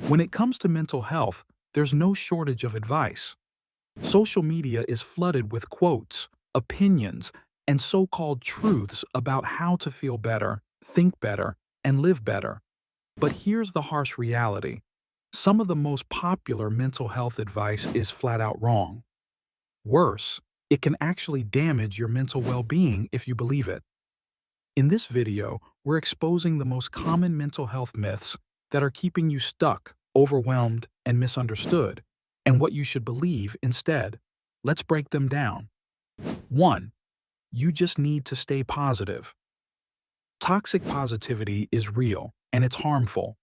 When it comes to mental health, there's no shortage of advice. Social media is flooded with quotes, opinions, and so-called truths about how to feel better, think better, and live better. But here's the harsh reality. Some of the most popular mental health advice is flat out wrong. Worse, it can actually damage your mental well-being if you believe it. In this video, we're exposing the most common mental health myths that are keeping you stuck, overwhelmed, and misunderstood, and what you should believe instead. Let's break them down. 1. You just need to stay positive. Toxic positivity is real, and it's harmful.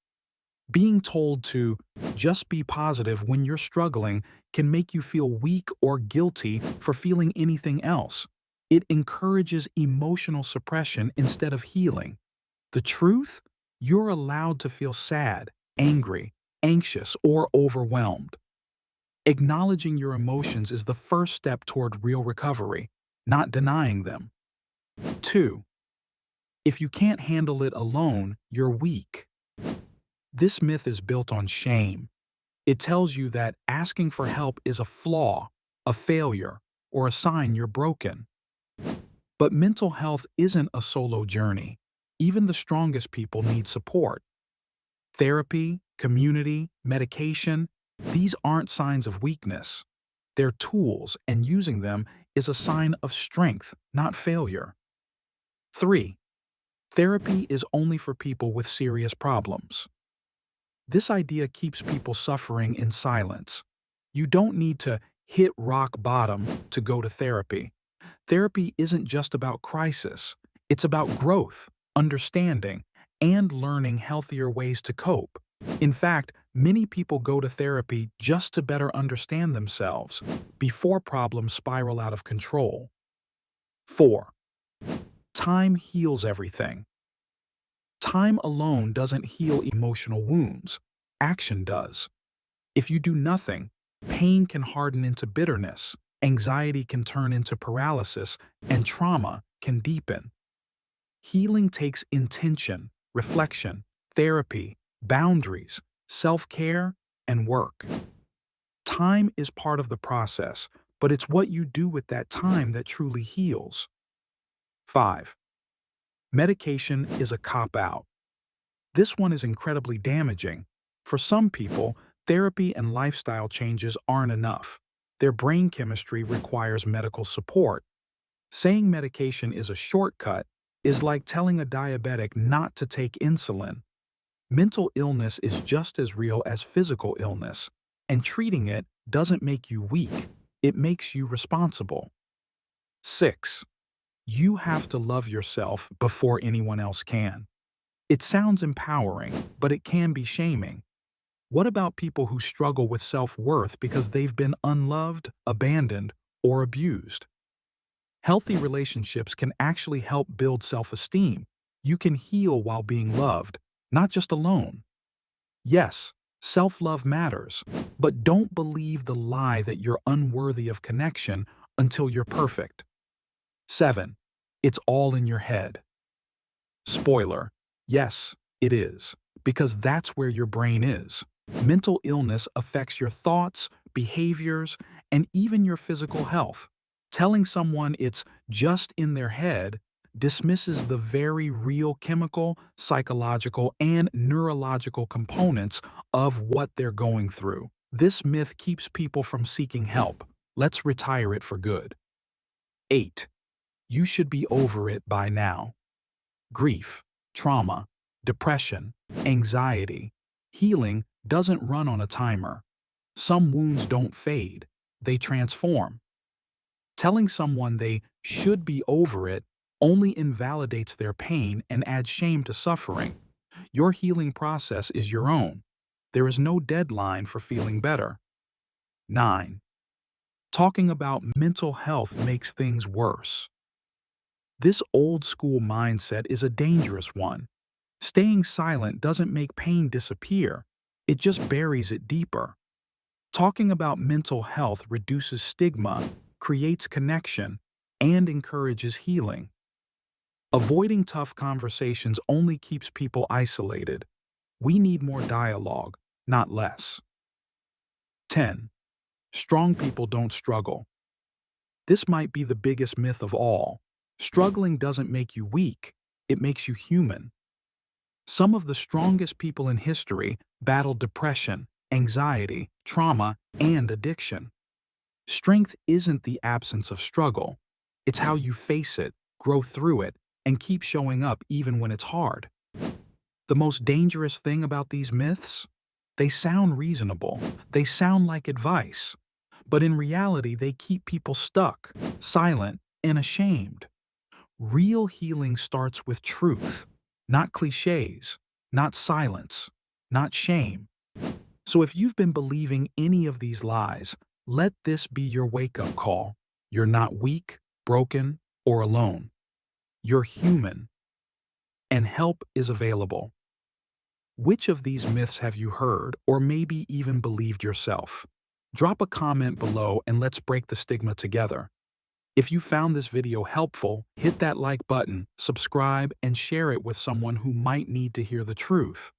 Being told to just be positive when you're struggling can make you feel weak or guilty for feeling anything else. It encourages emotional suppression instead of healing. The truth? You're allowed to feel sad, angry, anxious, or overwhelmed. Acknowledging your emotions is the first step toward real recovery, not denying them. 2. If you can't handle it alone, you're weak. This myth is built on shame. It tells you that asking for help is a flaw, a failure, or a sign you're broken. But mental health isn't a solo journey. Even the strongest people need support. Therapy, community, medication, these aren't signs of weakness. They're tools, and using them is a sign of strength, not failure. 3. Therapy is only for people with serious problems. This idea keeps people suffering in silence. You don't need to hit rock bottom to go to therapy. Therapy isn't just about crisis. It's about growth, understanding, and learning healthier ways to cope. In fact, many people go to therapy just to better understand themselves before problems spiral out of control. 4. Time heals everything. Time alone doesn't heal emotional wounds. Action does. If you do nothing, pain can harden into bitterness, anxiety can turn into paralysis, and trauma can deepen. Healing takes intention, reflection, therapy, boundaries, self-care, and work. Time is part of the process, but it's what you do with that time that truly heals. 5. Medication is a cop-out. This one is incredibly damaging. For some people, therapy and lifestyle changes aren't enough. Their brain chemistry requires medical support. Saying medication is a shortcut is like telling a diabetic not to take insulin. Mental illness is just as real as physical illness, and treating it doesn't make you weak. It makes you responsible. 6. You have to love yourself before anyone else can. It sounds empowering, but it can be shaming. What about people who struggle with self-worth because they've been unloved, abandoned, or abused? Healthy relationships can actually help build self-esteem. You can heal while being loved, not just alone. Yes, self-love matters, but don't believe the lie that you're unworthy of connection until you're perfect. 7. It's all in your head. Spoiler, yes, it is, because that's where your brain is. Mental illness affects your thoughts, behaviors, and even your physical health. Telling someone it's just in their head dismisses the very real chemical, psychological, and neurological components of what they're going through. This myth keeps people from seeking help. Let's retire it for good. 8. You should be over it by now. Grief, trauma, depression, anxiety. Healing doesn't run on a timer. Some wounds don't fade, they transform. Telling someone they should be over it only invalidates their pain and adds shame to suffering. Your healing process is your own. There is no deadline for feeling better. 9. Talking about mental health makes things worse. This old-school mindset is a dangerous one. Staying silent doesn't make pain disappear. It just buries it deeper. Talking about mental health reduces stigma, creates connection, and encourages healing. Avoiding tough conversations only keeps people isolated. We need more dialogue, not less. 10. Strong people don't struggle. This might be the biggest myth of all. Struggling doesn't make you weak, it makes you human. Some of the strongest people in history battled depression, anxiety, trauma, and addiction. Strength isn't the absence of struggle. It's how you face it, grow through it, and keep showing up even when it's hard. The most dangerous thing about these myths? They sound reasonable. They sound like advice. But in reality, they keep people stuck, silent, and ashamed. Real healing starts with truth, not cliches, not silence, not shame. So if you've been believing any of these lies, let this be your wake-up call. You're not weak, broken, or alone. You're human, and help is available. Which of these myths have you heard or maybe even believed yourself? Drop a comment below and let's break the stigma together. If you found this video helpful, hit that like button, subscribe, and share it with someone who might need to hear the truth.